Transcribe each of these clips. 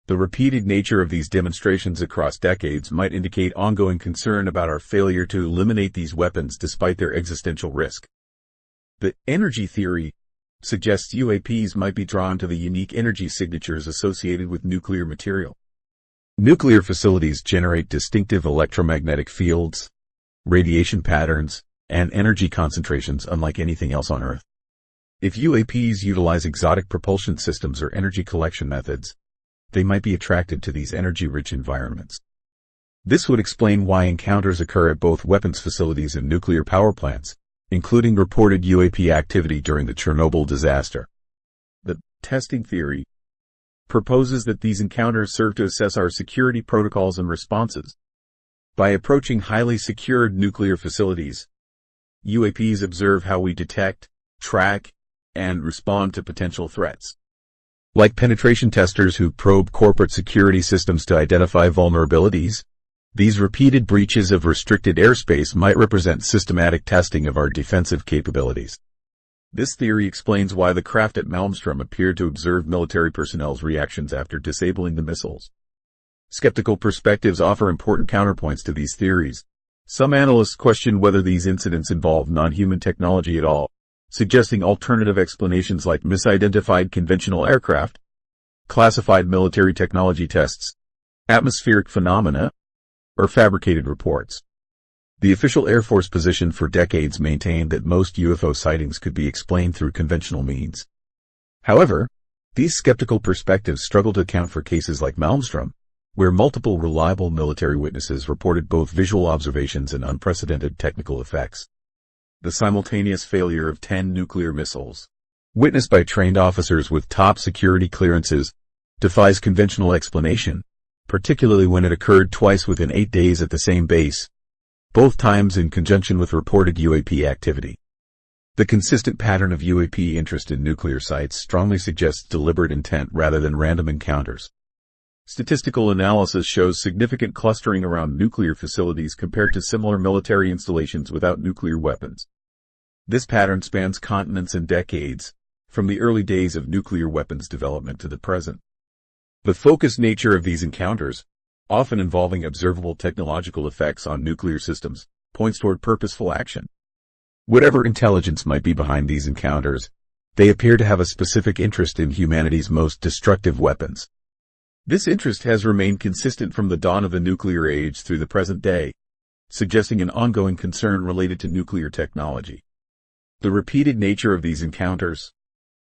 The repeated nature of these demonstrations across decades might indicate ongoing concern about our failure to eliminate these weapons despite their existential risk. The energy theory suggests UAPs might be drawn to the unique energy signatures associated with nuclear material. Nuclear facilities generate distinctive electromagnetic fields, radiation patterns, and energy concentrations unlike anything else on Earth. If UAPs utilize exotic propulsion systems or energy collection methods, they might be attracted to these energy-rich environments. This would explain why encounters occur at both weapons facilities and nuclear power plants, including reported UAP activity during the Chernobyl disaster. The testing theory proposes that these encounters serve to assess our security protocols and responses. By approaching highly secured nuclear facilities, UAPs observe how we detect, track, and respond to potential threats. Like penetration testers who probe corporate security systems to identify vulnerabilities, these repeated breaches of restricted airspace might represent systematic testing of our defensive capabilities. This theory explains why the craft at Malmstrom appeared to observe military personnel's reactions after disabling the missiles. Skeptical perspectives offer important counterpoints to these theories. Some analysts question whether these incidents involve non-human technology at all, suggesting alternative explanations like misidentified conventional aircraft, classified military technology tests, atmospheric phenomena, or fabricated reports. The official Air Force position for decades maintained that most UFO sightings could be explained through conventional means. However, these skeptical perspectives struggle to account for cases like Malmstrom, where multiple reliable military witnesses reported both visual observations and unprecedented technical effects. The simultaneous failure of 10 nuclear missiles, witnessed by trained officers with top security clearances, defies conventional explanation, particularly when it occurred twice within 8 days at the same base, both times in conjunction with reported UAP activity. The consistent pattern of UAP interest in nuclear sites strongly suggests deliberate intent rather than random encounters. Statistical analysis shows significant clustering around nuclear facilities compared to similar military installations without nuclear weapons. This pattern spans continents and decades, from the early days of nuclear weapons development to the present. The focused nature of these encounters, often involving observable technological effects on nuclear systems, points toward purposeful action. Whatever intelligence might be behind these encounters, they appear to have a specific interest in humanity's most destructive weapons. This interest has remained consistent from the dawn of the nuclear age through the present day, suggesting an ongoing concern related to nuclear technology. The repeated nature of these encounters,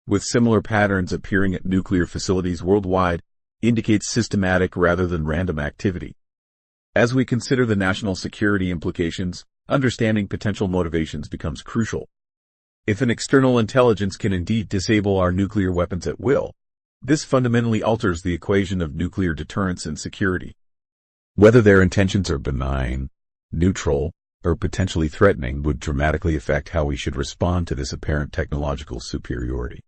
with similar patterns appearing at nuclear facilities worldwide, indicates systematic rather than random activity. As we consider the national security implications, understanding potential motivations becomes crucial. If an external intelligence can indeed disable our nuclear weapons at will, this fundamentally alters the equation of nuclear deterrence and security. Whether their intentions are benign, neutral, or potentially threatening would dramatically affect how we should respond to this apparent technological superiority.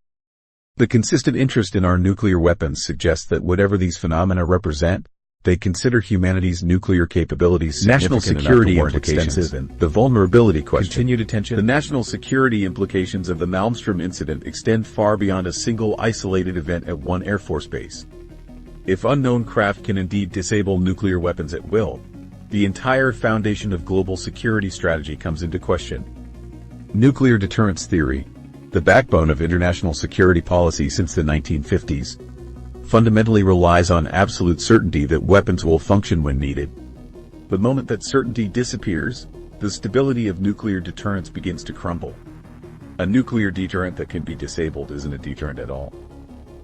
The consistent interest in our nuclear weapons suggests that whatever these phenomena represent, they consider humanity's nuclear capabilities national security implications and the vulnerability question. Continued attention. The national security implications of the Malmstrom incident extend far beyond a single isolated event at one Air Force base. If unknown craft can indeed disable nuclear weapons at will, the entire foundation of global security strategy comes into question. Nuclear deterrence theory, the backbone of international security policy since the 1950s, fundamentally relies on absolute certainty that weapons will function when needed. The moment that certainty disappears, the stability of nuclear deterrence begins to crumble. A nuclear deterrent that can be disabled isn't a deterrent at all.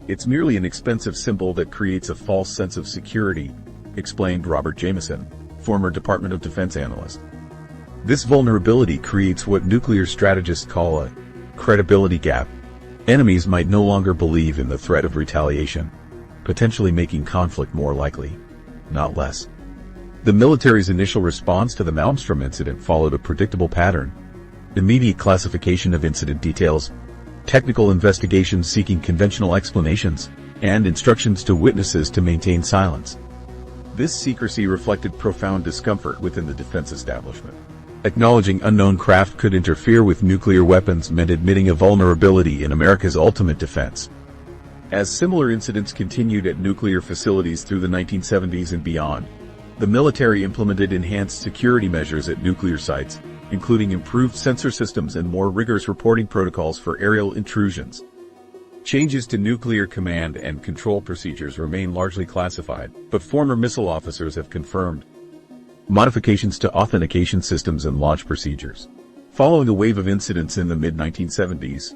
It's merely an expensive symbol that creates a false sense of security, explained Robert Jameson, former Department of Defense analyst. This vulnerability creates what nuclear strategists call a credibility gap. Enemies might no longer believe in the threat of retaliation, potentially making conflict more likely, not less. The military's initial response to the Malmstrom incident followed a predictable pattern: immediate classification of incident details, technical investigations seeking conventional explanations, and instructions to witnesses to maintain silence. This secrecy reflected profound discomfort within the defense establishment. Acknowledging unknown craft could interfere with nuclear weapons meant admitting a vulnerability in America's ultimate defense. As similar incidents continued at nuclear facilities through the 1970s and beyond, the military implemented enhanced security measures at nuclear sites, including improved sensor systems and more rigorous reporting protocols for aerial intrusions. Changes to nuclear command and control procedures remain largely classified, but former missile officers have confirmed modifications to authentication systems and launch procedures. Following a wave of incidents in the mid-1970s,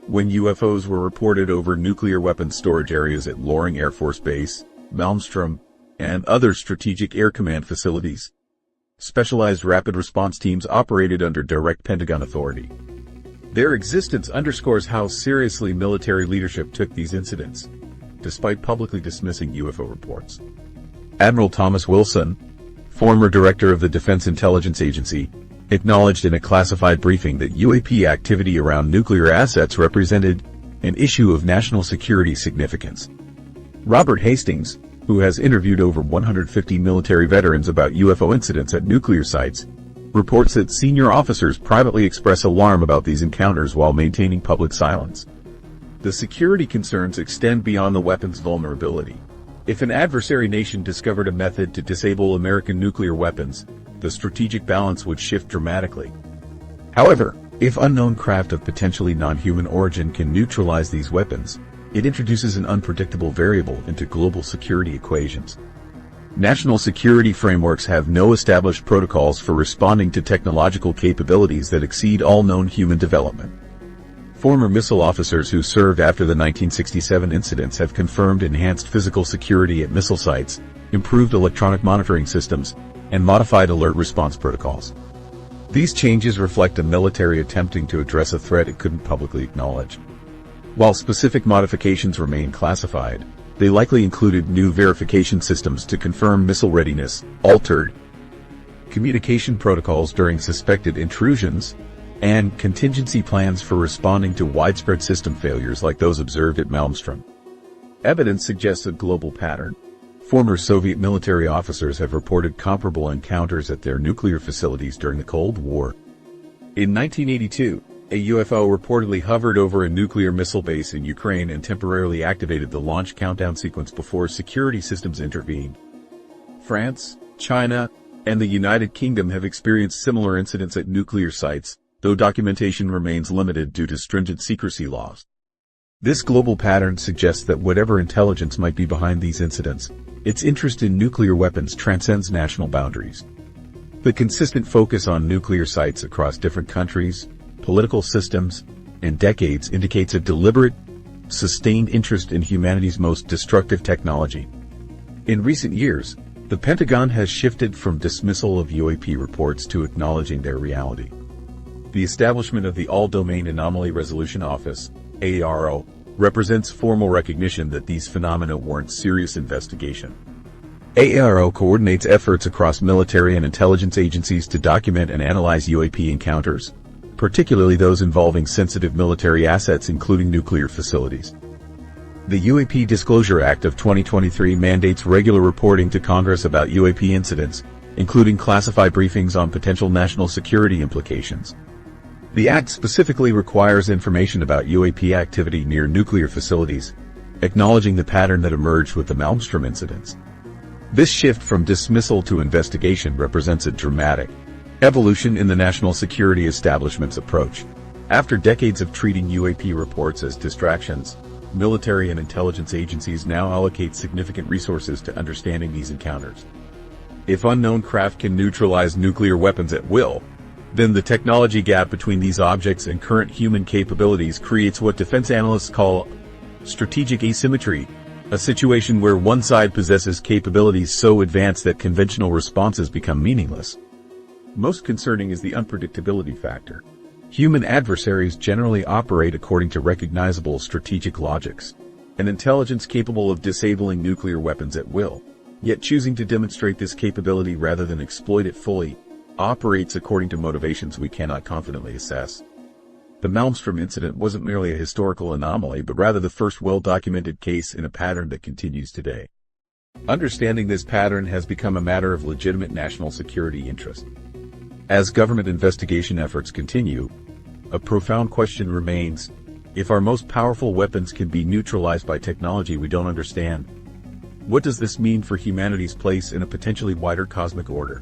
when UFOs were reported over nuclear weapons storage areas at Loring Air Force Base, Malmstrom, and other strategic air command facilities, specialized rapid response teams operated under direct Pentagon authority. Their existence underscores how seriously military leadership took these incidents, despite publicly dismissing UFO reports. Admiral Thomas Wilson, former director of the Defense Intelligence Agency, acknowledged in a classified briefing that UAP activity around nuclear assets represented an issue of national security significance. Robert Hastings, who has interviewed over 150 military veterans about UFO incidents at nuclear sites, reports that senior officers privately express alarm about these encounters while maintaining public silence. The security concerns extend beyond the weapons vulnerability. If an adversary nation discovered a method to disable American nuclear weapons, the strategic balance would shift dramatically. However, if unknown craft of potentially non-human origin can neutralize these weapons, it introduces an unpredictable variable into global security equations. National security frameworks have no established protocols for responding to technological capabilities that exceed all known human development. Former missile officers who served after the 1967 incidents have confirmed enhanced physical security at missile sites, improved electronic monitoring systems, and modified alert response protocols. These changes reflect a military attempting to address a threat it couldn't publicly acknowledge. While specific modifications remain classified, they likely included new verification systems to confirm missile readiness, altered communication protocols during suspected intrusions, and contingency plans for responding to widespread system failures like those observed at Malmstrom. Evidence suggests a global pattern. Former Soviet military officers have reported comparable encounters at their nuclear facilities during the Cold War. In 1982, a UFO reportedly hovered over a nuclear missile base in Ukraine and temporarily activated the launch countdown sequence before security systems intervened. France, China, and the United Kingdom have experienced similar incidents at nuclear sites, though documentation remains limited due to stringent secrecy laws. This global pattern suggests that whatever intelligence might be behind these incidents, its interest in nuclear weapons transcends national boundaries. The consistent focus on nuclear sites across different countries, political systems, and decades indicates a deliberate, sustained interest in humanity's most destructive technology. In recent years, the Pentagon has shifted from dismissal of UAP reports to acknowledging their reality. The establishment of the All-Domain Anomaly Resolution Office, AARO, represents formal recognition that these phenomena warrant serious investigation. AARO coordinates efforts across military and intelligence agencies to document and analyze UAP encounters, particularly those involving sensitive military assets including nuclear facilities. The UAP Disclosure Act of 2023 mandates regular reporting to Congress about UAP incidents, including classified briefings on potential national security implications. The Act specifically requires information about UAP activity near nuclear facilities, acknowledging the pattern that emerged with the Malmstrom incidents. This shift from dismissal to investigation represents a dramatic evolution in the national security establishment's approach. After decades of treating UAP reports as distractions, military and intelligence agencies now allocate significant resources to understanding these encounters. If unknown craft can neutralize nuclear weapons at will, then the technology gap between these objects and current human capabilities creates what defense analysts call strategic asymmetry, a situation where one side possesses capabilities so advanced that conventional responses become meaningless. Most concerning is the unpredictability factor. Human adversaries generally operate according to recognizable strategic logics, an intelligence capable of disabling nuclear weapons at will, yet choosing to demonstrate this capability rather than exploit it fully, operates according to motivations we cannot confidently assess. The Malmstrom incident wasn't merely a historical anomaly but rather the first well-documented case in a pattern that continues today. Understanding this pattern has become a matter of legitimate national security interest. As government investigation efforts continue, a profound question remains: If our most powerful weapons can be neutralized by technology we don't understand, what does this mean for humanity's place in a potentially wider cosmic order?